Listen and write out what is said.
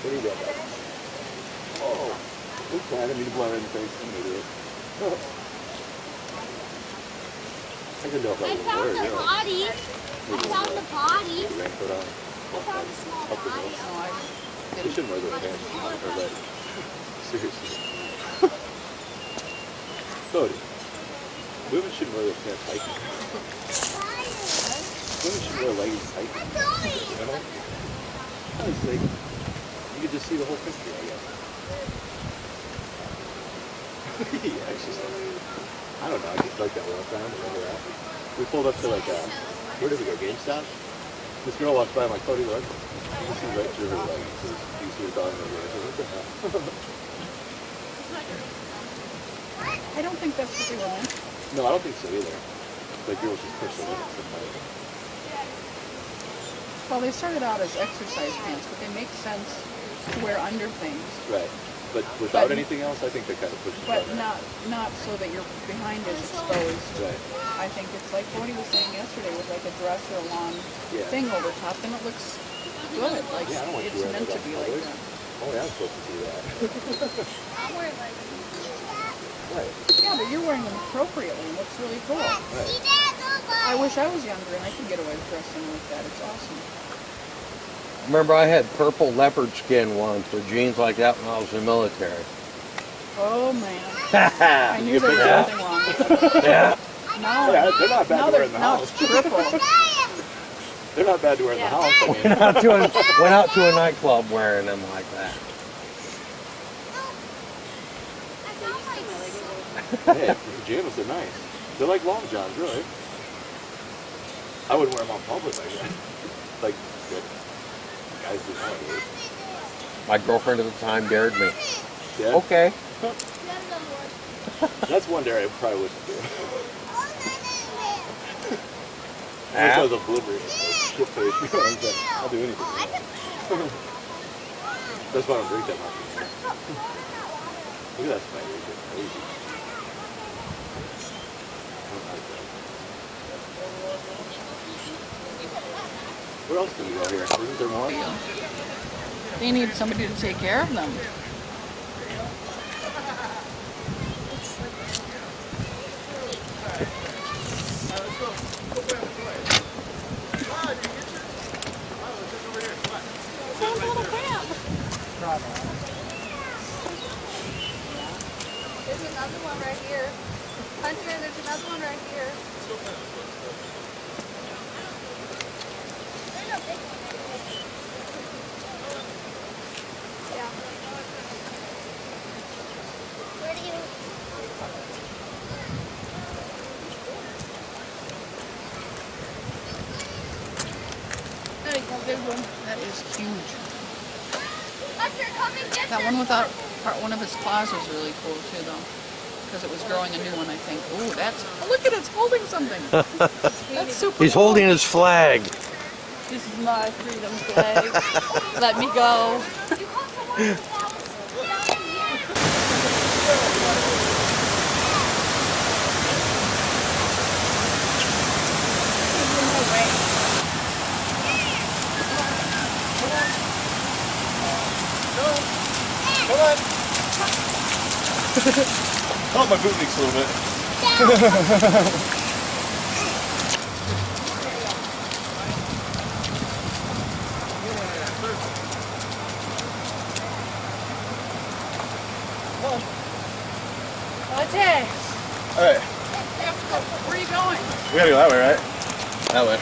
What do you got, bud? Oh, oops, I didn't mean to blow her in the face. I'm an idiot. I didn't know if that was a found word. the body. I found the body. Raincoat on. I found a small body. You shouldn't wear those pants or legs. Seriously. Cody, women shouldn't wear those pants hiking. Women should wear leggings hiking. You know? I was like, you could just see the whole picture, I guess. Yeah, it's just like, I don't know, I just like that walk down, wherever we're at. We pulled up to like, where did we go, GameStop? This girl walks by, I'm like, Cody, look. You can see right through her leggings. You see her dog over there. What the hell? I don't think that's what they were meant. No, I don't think so either. The girls just push the limits of my... Well, they started out as exercise pants, but they make sense to wear under things. Right. But without anything else, I think they kind of push it. But not so that your behind is exposed. Right. I think it's like Cody was saying yesterday, with like a dress or a long thing over top, and it looks good. Like it's meant to be like that. Oh, yeah, I'm supposed to do that. I'm wearing like. Right. Yeah, but you're wearing them appropriately. It looks really cool. Right. I wish I was younger and I could get away with dressing like that. It's awesome. Remember, I had purple leopard skin once with jeans like that when I was in the military. Oh, man. I knew there was something wrong with them. Yeah. Now, they're not bad to wear in the now house. it's triple. They're not bad to wear in the house. I mean. Went out to a nightclub wearing them like that. Yeah, pajamas are nice. They're like long johns, really. I wouldn't wear them on public like that. Like, good. Guys do nowadays. My girlfriend at the time dared me. Yeah? Okay. That's one dare I probably wouldn't do. Yeah. I was oblivious. Shit face. You know what I'm saying? I'll do anything. That's why I don't drink that much. Look at that spider. It's crazy. Where else can we go here? Isn't there more? They need somebody to take care of them. There's another one right here. Hunter, there's another one right here. Yeah. Where do you... There you go, big one. That is huge. Hunter, come and get That one without one of its claws was really cool too, though, because it was growing a new one, I think. Ooh, that's, look at it, it's holding something. That's super He's cool. holding his flag. This is my freedom flag. Let me go. You call someone else down here. Come on. Oh, my boot leaks a little bit. Okay. All right. Where are you going? We gotta go that way, right? That way.